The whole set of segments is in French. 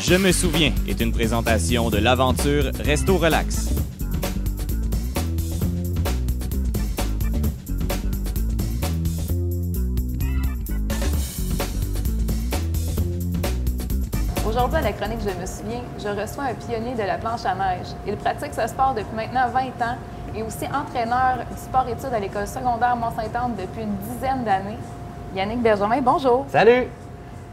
Je me souviens est une présentation de l'aventure Resto Relax. Aujourd'hui, à la chronique Je me souviens, je reçois un pionnier de la planche à neige. Il pratique ce sport depuis maintenant 20 ans et aussi entraîneur du sport-études à l'école secondaire Mont-Sainte-Anne depuis une dizaine d'années. Yannick Bergemin, bonjour. Salut!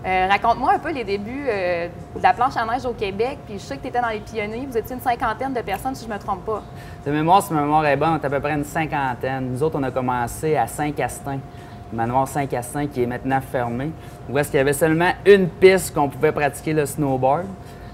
Raconte-moi un peu les débuts de la planche à neige au Québec, puis je sais que tu étais dans les pionniers, vous étiez une cinquantaine de personnes si je ne me trompe pas. De mémoire, si ma mémoire est bonne, on est à peu près une cinquantaine. Nous autres, on a commencé à Saint-Castin, le manoir Saint-Castin qui est maintenant fermé, où est-ce qu'il y avait seulement une piste qu'on pouvait pratiquer le snowboard.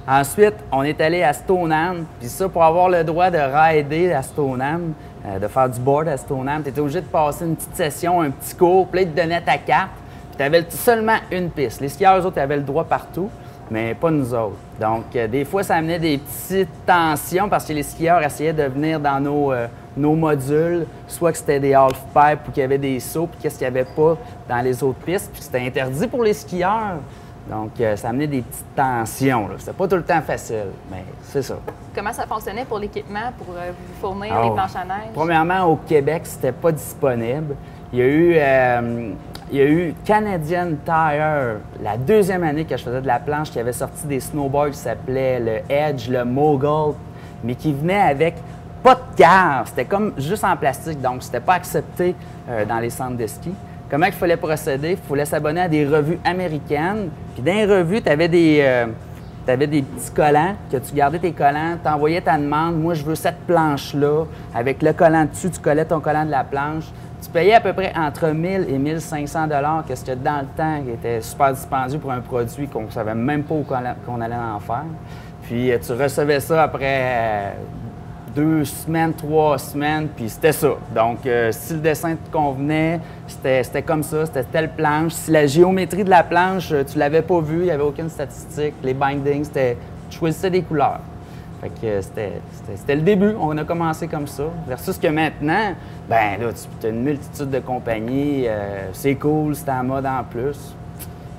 Ensuite, on est allé à Stoneham, puis ça, pour avoir le droit de rider à Stoneham, de faire du board à Stoneham, tu étais obligé de passer une petite session, un petit cours, puis là, ils te donnaient ta carte. Tu avais seulement une piste. Les skieurs, eux autres, avaient le droit partout, mais pas nous autres. Donc, des fois, ça amenait des petites tensions parce que les skieurs essayaient de venir dans nos modules, soit que c'était des half-pipes ou qu'il y avait des sauts, puis qu'est-ce qu'il n'y avait pas dans les autres pistes, puis c'était interdit pour les skieurs. Donc, ça amenait des petites tensions. C'était pas tout le temps facile, mais c'est ça. Comment ça fonctionnait pour l'équipement, pour vous fournir les planches à neige? Premièrement, au Québec, c'était pas disponible. Il y a eu Canadian Tire, la deuxième année que je faisais de la planche, qui avait sorti des snowboards qui s'appelaient le Edge, le Mogul, mais qui venait avec pas de carte. C'était comme juste en plastique, donc c'était pas accepté dans les centres de ski. Comment il fallait procéder? Il fallait s'abonner à des revues américaines. Puis dans les revues, tu avais des petits collants, que tu gardais tes collants, tu envoyais ta demande. Moi, je veux cette planche-là. Avec le collant dessus, tu collais ton collant de la planche. Tu payais à peu près entre 1000 et 1500 $, que c'était dans le temps qui était super dispendieux pour un produit qu'on ne savait même pas où qu'on allait en faire. Puis tu recevais ça après 2 semaines, 3 semaines, puis c'était ça. Donc, si le dessin te convenait, c'était comme ça, c'était telle planche. Si la géométrie de la planche, tu l'avais pas vue, il n'y avait aucune statistique, les bindings, tu choisissais des couleurs. Fait que c'était le début. On a commencé comme ça. Versus que maintenant, ben là, tu as une multitude de compagnies. C'est cool, c'est en mode en plus.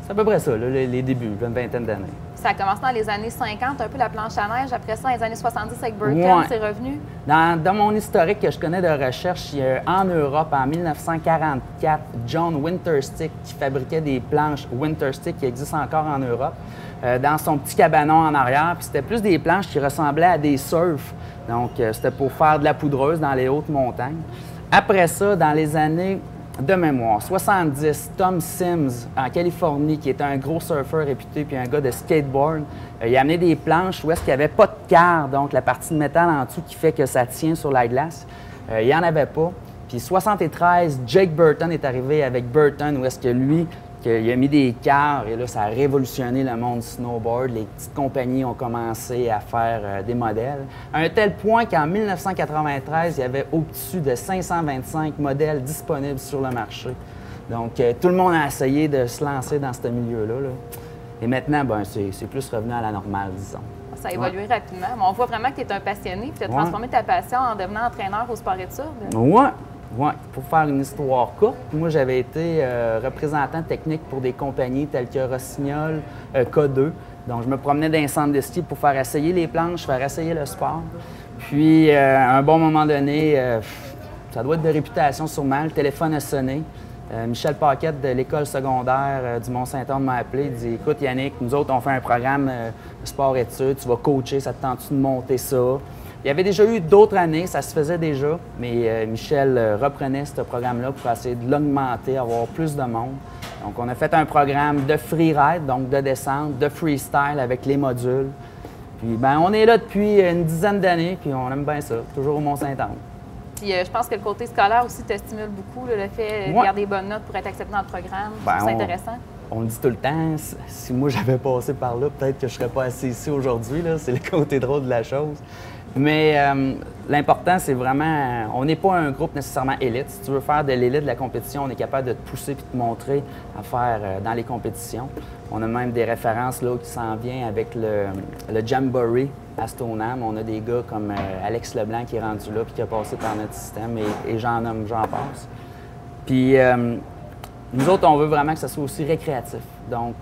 C'est à peu près ça, là, les débuts, une vingtaine d'années. Ça a commencé dans les années 50, un peu la planche à neige. Après ça, dans les années 70, avec Burton, c'est revenu? Dans mon historique que je connais de recherche, il y a en Europe, en 1944, John Winterstick qui fabriquait des planches Winterstick qui existent encore en Europe, dans son petit cabanon en arrière. Puis c'était plus des planches qui ressemblaient à des surfs. Donc, c'était pour faire de la poudreuse dans les hautes montagnes. Après ça, dans les années de mémoire, 70, Tom Sims, en Californie, qui était un gros surfeur réputé, puis un gars de skateboard, il a amené des planches où est-ce qu'il n'y avait pas de quart, donc la partie de métal en dessous qui fait que ça tient sur la glace. Il n'y en avait pas. Puis 73, Jake Burton est arrivé avec Burton, où est-ce que lui, il a mis des quarts, et là, ça a révolutionné le monde du snowboard. Les petites compagnies ont commencé à faire des modèles. À un tel point qu'en 1993, il y avait au-dessus de 525 modèles disponibles sur le marché. Donc, tout le monde a essayé de se lancer dans ce milieu-là, là. Et maintenant, ben, c'est plus revenu à la normale, disons. Ça a évolué rapidement. Mais on voit vraiment que tu es un passionné, puis tu as transformé ta passion en devenant entraîneur au sport-études. Oui. Oui, pour faire une histoire courte, moi j'avais été représentant technique pour des compagnies telles que Rossignol, K2. Donc je me promenais dans un centre de ski pour faire essayer les planches, faire essayer le sport. Puis à un bon moment donné, ça doit être de réputation sûrement, le téléphone a sonné. Michel Paquette de l'école secondaire du Mont-Sainte-Anne m'a appelé, il dit « Écoute Yannick, nous autres on fait un programme de sport-études, tu vas coacher, ça te tente-tu de monter ça? » Il y avait déjà eu d'autres années, ça se faisait déjà, mais Michel reprenait ce programme-là pour essayer de l'augmenter, avoir plus de monde. Donc, on a fait un programme de freeride, donc de descente, de freestyle avec les modules. Puis, ben, on est là depuis une dizaine d'années, puis on aime bien ça, toujours au Mont-Sainte-Anne. Puis, je pense que le côté scolaire aussi te stimule beaucoup, là, le fait de garder des bonnes notes pour être accepté dans le programme. C'est intéressant. On le dit tout le temps, si moi j'avais passé par là, peut-être que je ne serais pas assis ici aujourd'hui. C'est le côté drôle de la chose. Mais l'important, c'est vraiment, on n'est pas un groupe nécessairement élite. Si tu veux faire de l'élite de la compétition, on est capable de te pousser et de te montrer à faire dans les compétitions. On a même des références là, qui s'en viennent avec le Jamboree à Stoneham. On a des gars comme Alex Leblanc qui est rendu là et qui a passé par notre système et j'en passe. Puis nous autres, on veut vraiment que ça soit aussi récréatif. Donc,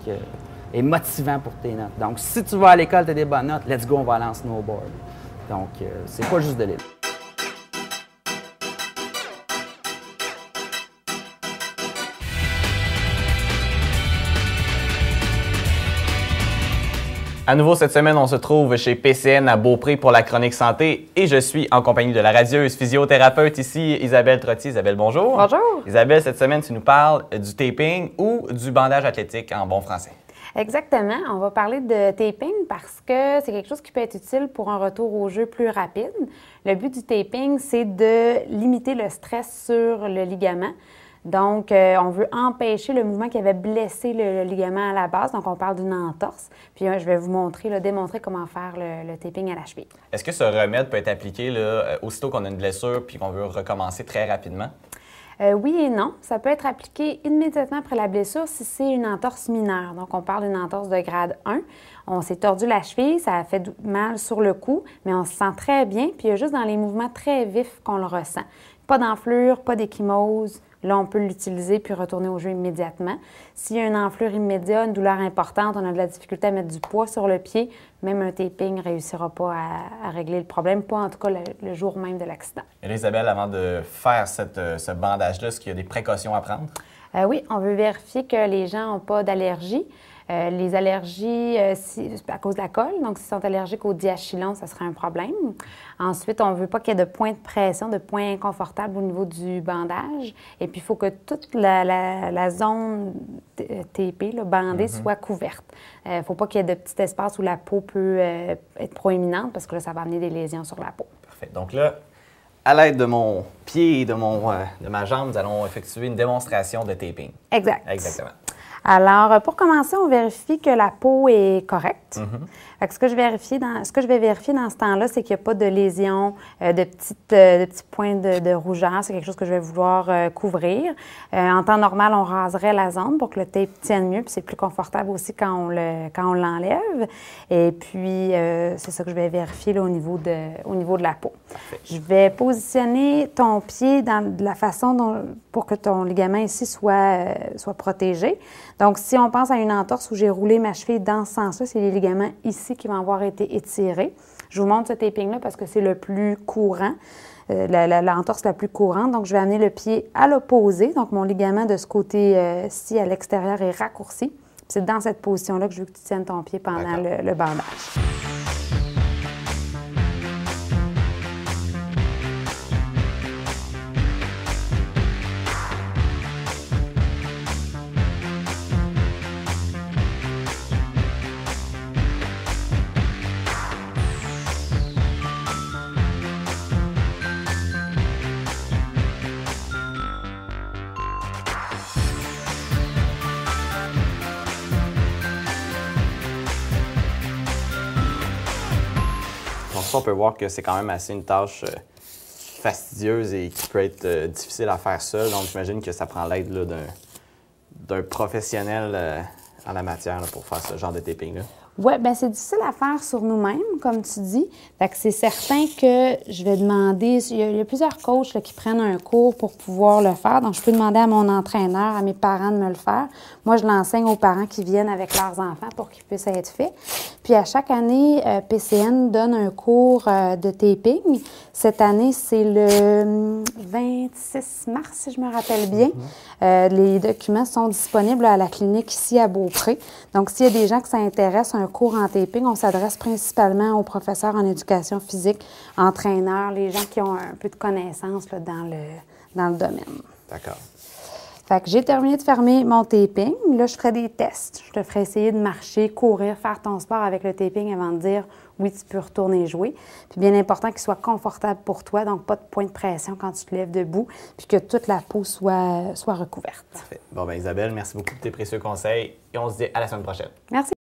est motivant pour tes notes. Donc, si tu vas à l'école, tu as des bonnes notes, let's go, on va aller en snowboard. Donc, c'est pas juste de l'île. À nouveau, cette semaine, on se trouve chez PCN à Beaupré pour la chronique santé et je suis en compagnie de la radieuse physiothérapeute ici, Isabelle Trottier. Isabelle, bonjour. Bonjour. Isabelle, cette semaine, tu nous parles du taping ou du bandage athlétique en bon français. Exactement. On va parler de taping parce que c'est quelque chose qui peut être utile pour un retour au jeu plus rapide. Le but du taping, c'est de limiter le stress sur le ligament. Donc, on veut empêcher le mouvement qui avait blessé le ligament à la base. Donc, on parle d'une entorse. Puis, je vais vous montrer, démontrer comment faire le taping à la cheville. Est-ce que ce remède peut être appliqué là, aussitôt qu'on a une blessure puis qu'on veut recommencer très rapidement? Oui et non. Ça peut être appliqué immédiatement après la blessure si c'est une entorse mineure. Donc, on parle d'une entorse de grade 1. On s'est tordu la cheville, ça a fait mal sur le cou, mais on se sent très bien. Puis, il y a juste dans les mouvements très vifs qu'on le ressent. Pas d'enflure, pas d'échymose. Là, on peut l'utiliser puis retourner au jeu immédiatement. S'il y a une enflure immédiate, une douleur importante, on a de la difficulté à mettre du poids sur le pied, même un taping ne réussira pas à régler le problème, pas en tout cas le jour même de l'accident. Et là, Isabelle, avant de faire ce bandage-là, est-ce qu'il y a des précautions à prendre? Oui, on veut vérifier que les gens n'ont pas d'allergie. Les allergies, c'est à cause de la colle. Donc, s'ils sont allergiques au diachylon, ça serait un problème. Ensuite, on ne veut pas qu'il y ait de points de pression, de points inconfortables au niveau du bandage. Et puis, il faut que toute la zone TP, là, bandée, soit couverte. Il ne faut pas qu'il y ait de petits espaces où la peau peut être proéminente parce que là, ça va amener des lésions sur la peau. Parfait. Donc là, à l'aide de mon pied et de ma jambe, nous allons effectuer une démonstration de taping. Exact. Exactement. Alors, pour commencer, on vérifie que la peau est correcte. Fait que ce que je vais vérifier dans ce temps-là, c'est qu'il n'y a pas de lésions, de petits points de rougeur. C'est quelque chose que je vais vouloir couvrir. En temps normal, on raserait la zone pour que le tape tienne mieux, puis c'est plus confortable aussi quand on l'enlève. Et puis, c'est ça que je vais vérifier là, au niveau de la peau. Parfait. Je vais positionner ton pied de la façon pour que ton ligament ici soit protégé. Donc, si on pense à une entorse où j'ai roulé ma cheville dans ce sens-là, c'est les ligaments ici qui vont avoir été étirés. Je vous montre ce taping-là parce que c'est le plus courant, l'entorse la plus courante. Donc, je vais amener le pied à l'opposé. Donc, mon ligament de ce côté-ci à l'extérieur est raccourci. C'est dans cette position-là que je veux que tu tiennes ton pied pendant le bandage. Donc ça, on peut voir que c'est quand même assez une tâche fastidieuse et qui peut être difficile à faire seul. Donc j'imagine que ça prend l'aide d'un professionnel en la matière là, pour faire ce genre de taping-là. Oui, bien c'est difficile à faire sur nous-mêmes, comme tu dis. Fait que c'est certain que je vais demander... Il y a plusieurs coachs là, qui prennent un cours pour pouvoir le faire. Donc, je peux demander à mon entraîneur, à mes parents de me le faire. Moi, je l'enseigne aux parents qui viennent avec leurs enfants pour qu'ils puissent être faits. Puis, à chaque année, PCN donne un cours de taping. Cette année, c'est le 26 mars, si je me rappelle bien. Les documents sont disponibles à la clinique ici à Beaupré. Donc, s'il y a des gens qui s'intéressent à un cours en taping, on s'adresse principalement aux professeurs en éducation physique, entraîneurs, les gens qui ont un peu de connaissances là, dans le domaine. D'accord. Fait que j'ai terminé de fermer mon taping. Là, je ferai des tests. Je te ferai essayer de marcher, courir, faire ton sport avec le taping avant de dire oui, tu peux retourner jouer. Puis bien important qu'il soit confortable pour toi, donc pas de point de pression quand tu te lèves debout, puis que toute la peau soit recouverte. Parfait. Bon, ben Isabelle, merci beaucoup de tes précieux conseils et on se dit à la semaine prochaine. Merci.